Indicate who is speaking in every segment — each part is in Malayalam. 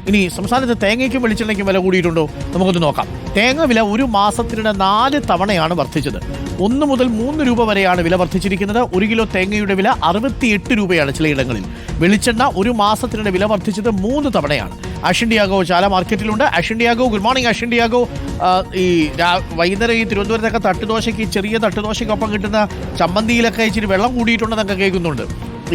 Speaker 1: ഇനി സംസ്ഥാനത്ത് തേങ്ങയ്ക്കും വെളിച്ചെണ്ണയ്ക്കും വില കൂടിയിട്ടുണ്ടോ? നമുക്കൊന്ന് നോക്കാം. തേങ്ങ വില ഒരു മാസത്തിനിടെ 4 തവണയാണ് വർദ്ധിച്ചത്. 1 മുതൽ 3 രൂപ വരെയാണ് വില വർദ്ധിച്ചിരിക്കുന്നത്. 1 കിലോ തേങ്ങയുടെ വില 68 രൂപയാണ് ചിലയിടങ്ങളിൽ. വെളിച്ചെണ്ണ ഒരു മാസത്തിനിടെ വില വർദ്ധിച്ചത് 3 തവണയാണ്. അശ്വിൻ ഡിയാഗോ ചാല മാർക്കറ്റിലുണ്ട്. Ashwin Diego, good morning Ashwin Diego. ഈ വൈകുന്നേരം ഈ തിരുവനന്തപുരത്തൊക്കെ തട്ടുദോശയ്ക്ക്, ചെറിയ തട്ടുദോശയ്ക്കൊപ്പം കിട്ടുന്ന ചമ്മന്തിയിലൊക്കെ ഇച്ചിരി വെള്ളം കൂടിയിട്ടുണ്ടെന്നൊക്കെ കേൾക്കുന്നുണ്ട്.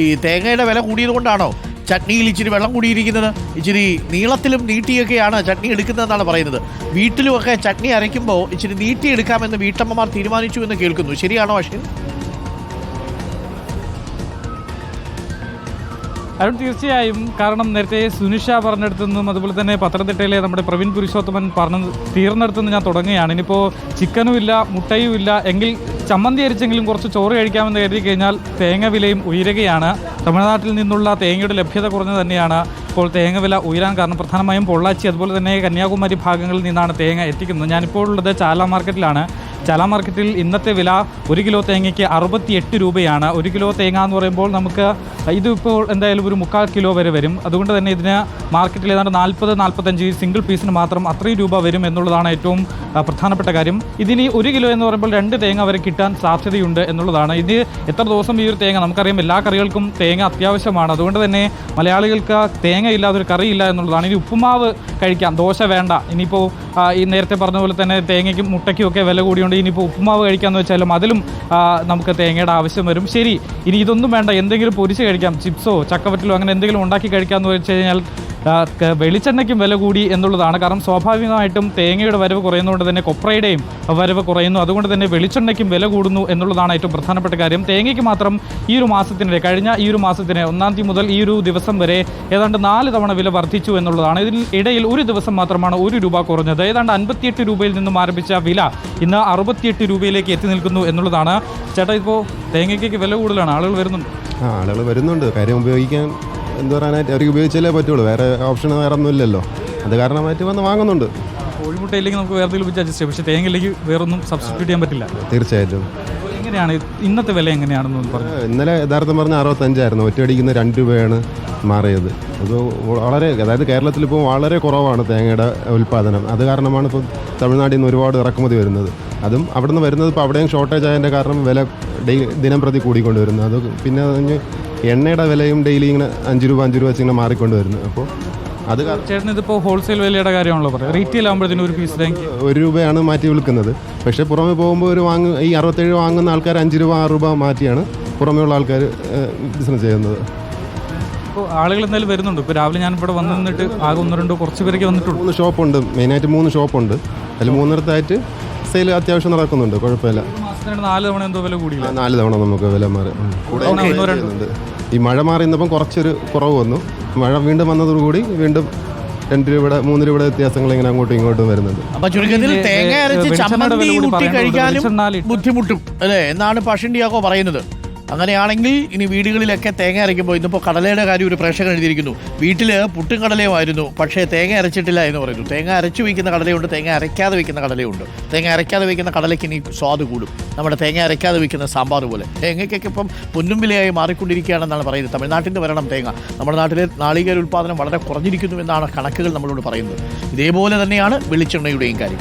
Speaker 1: ഈ തേങ്ങയുടെ വില കൂടിയത് കൊണ്ടാണോ ചട്നിയിൽ ഇച്ചിരി വെള്ളം കൂടിയിരിക്കുന്നത്? ഇച്ചിരി നീളത്തിലും നീട്ടിയൊക്കെയാണ് ചട്നി എടുക്കുന്നതെന്നാണ് പറയുന്നത്. വീട്ടിലുമൊക്കെ ചട്നി അരയ്ക്കുമ്പോൾ ഇച്ചിരി നീട്ടിയെടുക്കാമെന്ന് വീട്ടമ്മമാർ തീരുമാനിച്ചു എന്ന് കേൾക്കുന്നു. ശരിയാണോ അശ്വിൻ?
Speaker 2: അരുൺ, തീർച്ചയായും. കാരണം നേരത്തെ സുനിഷ പറഞ്ഞെടുത്തുനിന്നും അതുപോലെ തന്നെ പത്തനംതിട്ടയിലെ നമ്മുടെ പ്രവീൺ പുരുഷോത്തമൻ തീർന്നെടുത്തുനിന്ന് ഞാൻ തുടങ്ങുകയാണ്. ഇനിയിപ്പോൾ ചിക്കനും ഇല്ല, മുട്ടയും ഇല്ല എങ്കിൽ ചമ്മന്തി അരിച്ചെങ്കിലും കുറച്ച് ചോറ് കഴിക്കാമെന്ന് കരുതി കഴിഞ്ഞാൽ തേങ്ങ വിലയും ഉയരുകയാണ്. തമിഴ്നാട്ടിൽ നിന്നുള്ള തേങ്ങയുടെ ലഭ്യത കുറഞ്ഞു തന്നെയാണ് ഇപ്പോൾ തേങ്ങ വില ഉയരാൻ കാരണം. പ്രധാനമായും പൊള്ളാച്ചി അതുപോലെ തന്നെ കന്യാകുമാരി ഭാഗങ്ങളിൽ നിന്നാണ് തേങ്ങ എത്തിക്കുന്നത്. ഞാനിപ്പോൾ ഉള്ളത് ചാല മാർക്കറ്റിലാണ്. ചാല മാർക്കറ്റിൽ ഇന്നത്തെ വില 1 കിലോ തേങ്ങയ്ക്ക് 68 രൂപയാണ്. 1 കിലോ തേങ്ങ എന്ന് പറയുമ്പോൾ നമുക്ക് ഇതിപ്പോൾ എന്തായാലും ഒരു 3/4 കിലോ വരെ വരും. അതുകൊണ്ട് തന്നെ ഇതിന് മാർക്കറ്റിൽ ഏതാണ്ട് 40-45 സിംഗിൾ പീസിന് മാത്രം അത്രയും രൂപ വരും എന്നുള്ളതാണ് ഏറ്റവും പ്രധാനപ്പെട്ട കാര്യം. ഇതിന് 1 കിലോ എന്ന് പറയുമ്പോൾ 2 തേങ്ങ വരെ കിട്ടാൻ സാധ്യതയുണ്ട് എന്നുള്ളതാണ്. ഇത് എത്ര ദിവസം ഈ ഒരു തേങ്ങ, നമുക്കറിയാം എല്ലാ കറികൾക്കും തേങ്ങ അത്യാവശ്യമാണ്. അതുകൊണ്ട് തന്നെ മലയാളികൾക്ക് തേങ്ങ ഇല്ലാതൊരു കറിയില്ല എന്നുള്ളതാണ്. ഇനി ഉപ്പുമാവ് കഴിക്കാം, ദോശ വേണ്ട. ഇനിയിപ്പോൾ ഈ നേരത്തെ പറഞ്ഞ പോലെ തന്നെ തേങ്ങയ്ക്കും മുട്ടയ്ക്കും ഒക്കെ വില കൂടിയുണ്ട്. ഇനിയിപ്പോൾ ഉപ്പുമാവ് കഴിക്കാമെന്ന് വെച്ചാലും അതിലും നമുക്ക് തേങ്ങയുടെ ആവശ്യം വരും. ശരി, ഇനി ഇതൊന്നും വേണ്ട, എന്തെങ്കിലും പൊരിച്ച് കഴിക്കാം, ചിപ്സോ ചക്കവറ്റിലോ അങ്ങനെ എന്തെങ്കിലും ഉണ്ടാക്കി കഴിക്കാമെന്ന് വെച്ച് കഴിഞ്ഞാൽ വെളിച്ചെണ്ണയ്ക്കും വില കൂടി എന്നുള്ളതാണ്. കാരണം സ്വാഭാവികമായിട്ടും തേങ്ങയുടെ വരവ് കുറയുന്നതുകൊണ്ട് തന്നെ കൊപ്രയുടെയും വരവ് കുറയുന്നു. അതുകൊണ്ട് തന്നെ വെളിച്ചെണ്ണയ്ക്കും വില കൂടുന്നു എന്നുള്ളതാണ് ഏറ്റവും പ്രധാനപ്പെട്ട കാര്യം. തേങ്ങയ്ക്ക് മാത്രം ഈ ഒരു മാസത്തിനിടെ, കഴിഞ്ഞ ഈ ഒരു മാസത്തിന് 1-ാം തീയതി മുതൽ ഈ ഒരു ദിവസം വരെ ഏതാണ്ട് 4 തവണ വില വർദ്ധിച്ചു എന്നുള്ളതാണ്. ഇതിൽ ഇടയിൽ ഒരു ദിവസം മാത്രമാണ് 1 രൂപ കുറഞ്ഞത്. ഏതാണ്ട് 58 രൂപയിൽ നിന്നും ആരംഭിച്ച വില ഇന്ന് 68 രൂപയിലേക്ക് എത്തി നിൽക്കുന്നു എന്നുള്ളതാണ്. ചേട്ടാ, ഇപ്പോൾ തേങ്ങയ്ക്ക് വില കൂടുതലാണ്, ആളുകൾ വരുന്നുണ്ട്.
Speaker 3: കാര്യം ഉപയോഗിക്കാൻ എന്ത് പറയാനായിട്ട് അവർക്ക് ഉപയോഗിച്ചാലേ പറ്റുള്ളൂ. വേറെ ഓപ്ഷൻ വേറെ ഒന്നും ഇല്ലല്ലോ. അത് കാരണമായിട്ട് വന്ന് വാങ്ങുന്നുണ്ട്.
Speaker 2: കോഴിമുട്ടയിലേക്ക് നമുക്ക് വേറെ എന്തെങ്കിലും വെച്ച് അഡ്ജസ്റ്റ് ചെയ്യാം, പക്ഷേ തേങ്ങയിലേക്ക് വേറൊന്നും സബ്സ്റ്റിറ്റ്യൂട്ട് ചെയ്യാൻ പറ്റില്ല.
Speaker 3: തീർച്ചയായിട്ടും.
Speaker 2: എങ്ങനെയാണ് ഇന്നത്തെ വില എങ്ങനെയാണെന്ന് പറഞ്ഞു?
Speaker 3: ഇന്നലെ യഥാർത്ഥം പറഞ്ഞാൽ 65 ഒറ്റയടിക്കുന്ന 2 രൂപയാണ് മാറിയത്. അത് വളരെ, അതായത് കേരളത്തിലിപ്പോൾ വളരെ കുറവാണ് തേങ്ങയുടെ ഉൽപ്പാദനം. അത് കാരണമാണ് ഇപ്പോൾ തമിഴ്നാട്ടിൽ നിന്ന് ഒരുപാട് ഇറക്കുമതി വരുന്നത്. അതും അവിടെ നിന്ന് വരുന്നത് ഇപ്പോൾ അവിടെയും ഷോർട്ടേജ് ആയതിൻ്റെ കാരണം വില ദിനം പ്രതി കൂടിക്കൊണ്ട് വരുന്നത്. അത് പിന്നെ അതിന് എണ്ണയുടെ വിലയും ഡെയിലി ഇങ്ങനെ 5 രൂപ വെച്ച് ഇങ്ങനെ മാറിക്കൊണ്ട് വരുന്നത്. അപ്പോൾ അത്
Speaker 2: ചേട്ടൻ ഇതിപ്പോൾ ഹോൾസെയിൽ വിലയുടെ കാര്യമാണല്ലോ പറയുക. റീറ്റെയിൽ ആകുമ്പോഴത്തേനും ഒരു പീസ്
Speaker 3: 1 രൂപയാണ് മാറ്റി വിൽക്കുന്നത്. പക്ഷേ പുറമെ പോകുമ്പോൾ ഈ 67 വാങ്ങുന്ന ആൾക്കാർ 5 രൂപ 6 രൂപ മാറ്റിയാണ് പുറമേ ഉള്ള ആൾക്കാർ ബിസിനസ് ചെയ്യുന്നത്.
Speaker 2: ഇപ്പോൾ ആളുകൾ എന്തായാലും വരുന്നുണ്ട്. ഇപ്പോൾ രാവിലെ ഞാൻ ഇവിടെ വന്ന് നിന്നിട്ട് ആകെ 1-2 കുറച്ച് പേരൊക്കെ വന്നിട്ടുള്ളൂ.
Speaker 3: 3 ഷോപ്പുണ്ട്, മെയിനായിട്ട് 3 ഷോപ്പുണ്ട്. അതിൽ 3 സെയിൽ അത്യാവശ്യം നടക്കുന്നുണ്ട്, കുഴപ്പമില്ല.
Speaker 2: 4 തവണ എന്തോ വില കൂടിയില്ല.
Speaker 3: 4 തവണ നമുക്ക് വില മാറി. ഈ മഴ മാറി ഇന്നപ്പം കുറച്ചൊരു കുറവ് വന്നു. മഴ വീണ്ടും വന്നതോടുകൂടി വീണ്ടും 2 രൂപയുടെ 3 രൂപയുടെ വ്യത്യാസങ്ങൾ ഇങ്ങനെ അങ്ങോട്ടും ഇങ്ങോട്ടും വരുന്നുണ്ട്.
Speaker 1: അപ്പൊ ചുരുക്കത്തിൽ തേങ്ങ അരച്ച് ചമ്മന്തി കൂട്ടി കഴിക്കാനും ബുദ്ധിമുട്ടും അല്ലേ എന്നാണ് അശ്വിൻ ഡിയാഗോ പറയുന്നത്. അങ്ങനെയാണെങ്കിൽ ഇനി വീടുകളിലൊക്കെ തേങ്ങ അരയ്ക്കുമ്പോൾ, ഇന്നിപ്പോൾ കടലയുടെ കാര്യം ഒരു പ്രേക്ഷകൻ എഴുതിയിരിക്കുന്നു, വീട്ടിൽ പുട്ടും കടലയുമായിരുന്നു പക്ഷേ തേങ്ങ അരച്ചിട്ടില്ല എന്ന് പറയുന്നു. തേങ്ങ അരച്ചു വയ്ക്കുന്ന കടലയുണ്ട്, തേങ്ങ അരയ്ക്കാതെ വയ്ക്കുന്ന കടലയുണ്ട്. തേങ്ങ അരയ്ക്കാതെ വയ്ക്കുന്ന കടലയ്ക്ക് ഇനി സ്വാദ് കൂടും, നമ്മുടെ തേങ്ങ അരയ്ക്കാതെ വയ്ക്കുന്ന സാമ്പാർ പോലെ. തേങ്ങയ്ക്കൊക്കെ ഇപ്പം പൊന്നും വിലയായി മാറിക്കൊണ്ടിരിക്കുകയാണെന്നാണ് പറയുന്നത്. തമിഴ്നാട്ടിൽ നിന്ന് വരണം തേങ്ങ. നമ്മുടെ നാട്ടിലെ നാളികേര ഉൽപ്പാദനം വളരെ കുറഞ്ഞിരിക്കുന്നു എന്നാണ് കണക്കുകൾ നമ്മളോട് പറയുന്നത്. ഇതേപോലെ തന്നെയാണ് വെളിച്ചെണ്ണയുടെയും കാര്യം.